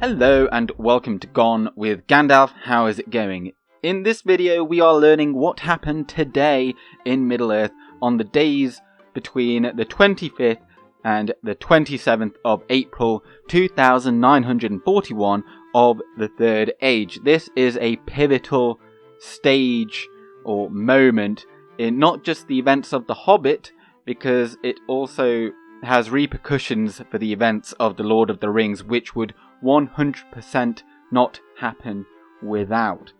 Hello and welcome to Gone with Gandalf. How is it going? In this video we are learning what happened today in Middle-earth on the days between the 25th and the 27th of April 2941 of the Third Age. This is a pivotal stage or moment in not just the events of The Hobbit, because it also has repercussions for the events of The Lord of the Rings, which would 100% not happen without.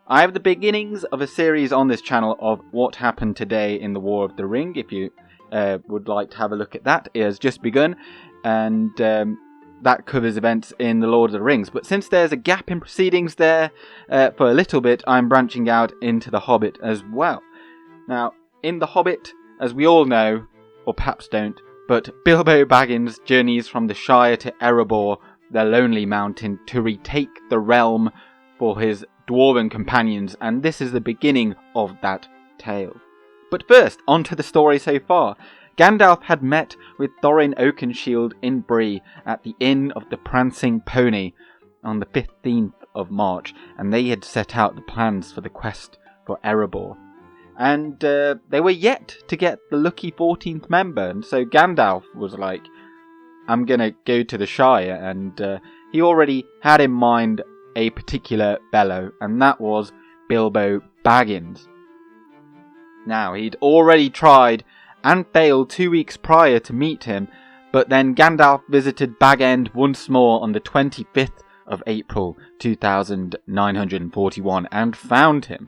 I have the beginnings of a series on this channel of what happened today in the War of the Ring. If you would like to have a look at that, it has just begun, and that covers events in the Lord of the Rings. But since there's a gap in proceedings there for a little bit, I'm branching out into The Hobbit as well. Now, in The Hobbit, as we all know, or perhaps don't, but Bilbo Baggins journeys from the Shire to Erebor, the Lonely Mountain, to retake the realm for his dwarven companions, and this is the beginning of that tale. But first, on to the story so far. Gandalf had met with Thorin Oakenshield in Bree at the Inn of the Prancing Pony on the 15th of March, and they had set out the plans for the quest for Erebor. And they were yet to get the lucky 14th member, and so Gandalf was like, I'm going to go to the Shire, and he already had in mind a particular fellow, and that was Bilbo Baggins. Now, he'd already tried and failed 2 weeks prior to meet him, but then Gandalf visited Bag End once more on the 25th of April 2941 and found him.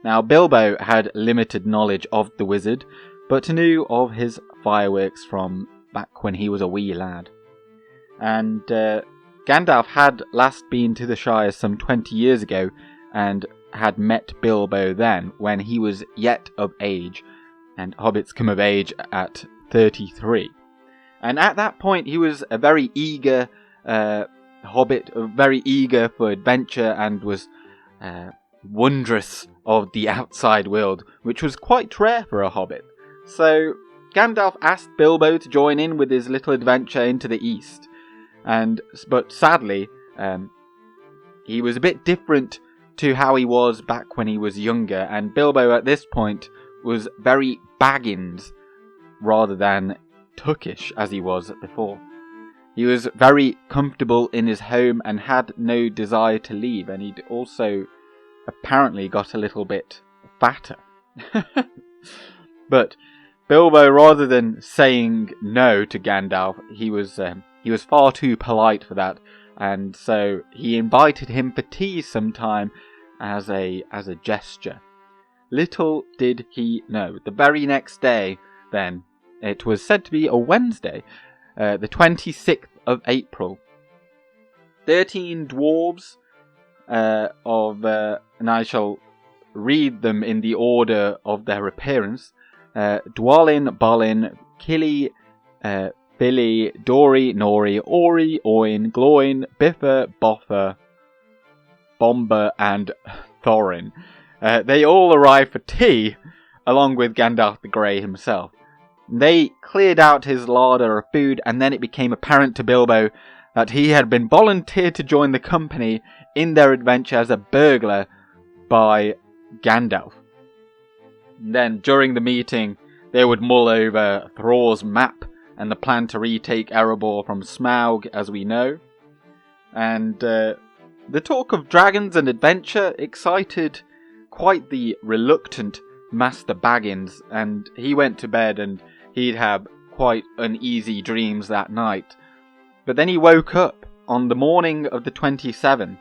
Now, Bilbo had limited knowledge of the wizard, but knew of his fireworks from back when he was a wee lad. And Gandalf had last been to the Shire some 20 years ago and had met Bilbo then when he was yet of age, and hobbits come of age at 33. And at that point he was a very eager hobbit, very eager for adventure, and was wondrous of the outside world, which was quite rare for a hobbit. So Gandalf asked Bilbo to join in with his little adventure into the east, but sadly, he was a bit different to how he was back when he was younger, and Bilbo at this point was very Baggins rather than Tookish as he was before. He was very comfortable in his home and had no desire to leave, and he'd also apparently got a little bit fatter. But Bilbo, rather than saying no to Gandalf, he was far too polite for that, and so he invited him for tea sometime as a gesture. Little did he know, the very next day, then, it was said to be a Wednesday, the 26th of April, 13 dwarves and I shall read them in the order of their appearance, Dwalin, Balin, Killy, Billy, Dory, Nori, Ori, Oin, Gloin, Biffa, Boffa, Bomber, and Thorin. They all arrived for tea, along with Gandalf the Grey himself. They cleared out his larder of food, and then it became apparent to Bilbo that he had been volunteered to join the company in their adventure as a burglar by Gandalf. Then, during the meeting, they would mull over Thror's map and the plan to retake Erebor from Smaug, as we know. And the talk of dragons and adventure excited quite the reluctant Master Baggins, and he went to bed and he'd have quite uneasy dreams that night. But then he woke up on the morning of the 27th,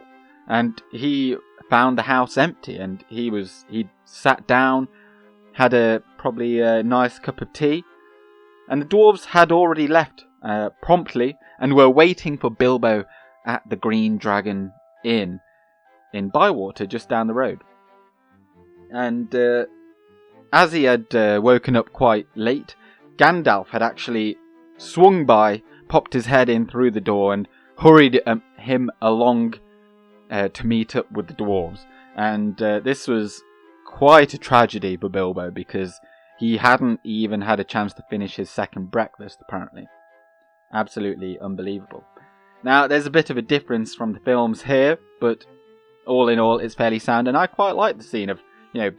and he found the house empty, and he'd sat down, had probably a nice cup of tea, and the dwarves had already left promptly and were waiting for Bilbo at the Green Dragon Inn in Bywater, just down the road. And as he had woken up quite late, Gandalf had actually swung by, popped his head in through the door, and hurried him along to meet up with the dwarves. And this was quite a tragedy for Bilbo, because he hadn't even had a chance to finish his second breakfast, apparently. Absolutely unbelievable. Now, there's a bit of a difference from the films here, but all in all, it's fairly sound, and I quite like the scene of,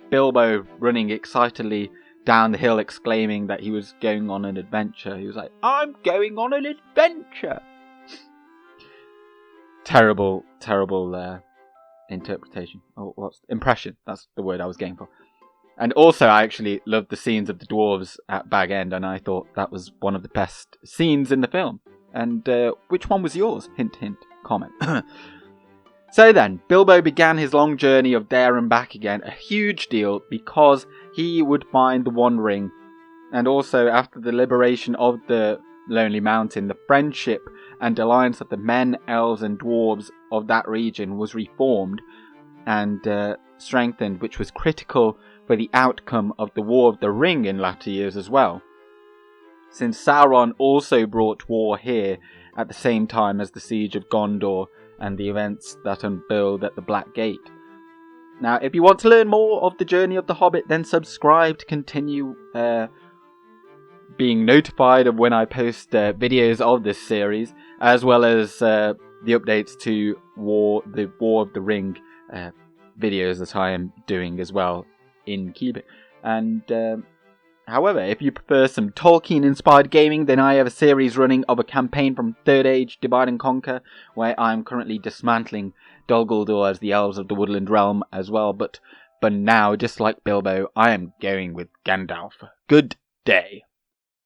Bilbo running excitedly down the hill exclaiming that he was going on an adventure. He was like, I'm going on an adventure! Terrible interpretation. Impression, that's the word I was going for. And also, I actually loved the scenes of the dwarves at Bag End, and I thought that was one of the best scenes in the film. And which one was yours? Hint, hint, comment. So then, Bilbo began his long journey of there and back again, a huge deal, because he would find the One Ring. And also, after the liberation of the Lonely Mountain, the friendship and alliance of the men, elves and dwarves of that region was reformed and strengthened, which was critical for the outcome of the War of the Ring in latter years as well, since Sauron also brought war here at the same time as the siege of Gondor and the events that unfurled at the Black Gate. Now, if you want to learn more of the journey of the Hobbit, then subscribe to continue being notified of when I post videos of this series, as well as the updates to the War of the Ring videos that I am doing as well in Keep It. And however, if you prefer some Tolkien-inspired gaming, then I have a series running of a campaign from Third Age Divide and Conquer, where I'm currently dismantling Dol Guldur as the Elves of the Woodland Realm as well. But for now, just like Bilbo, I am going with Gandalf. Good day.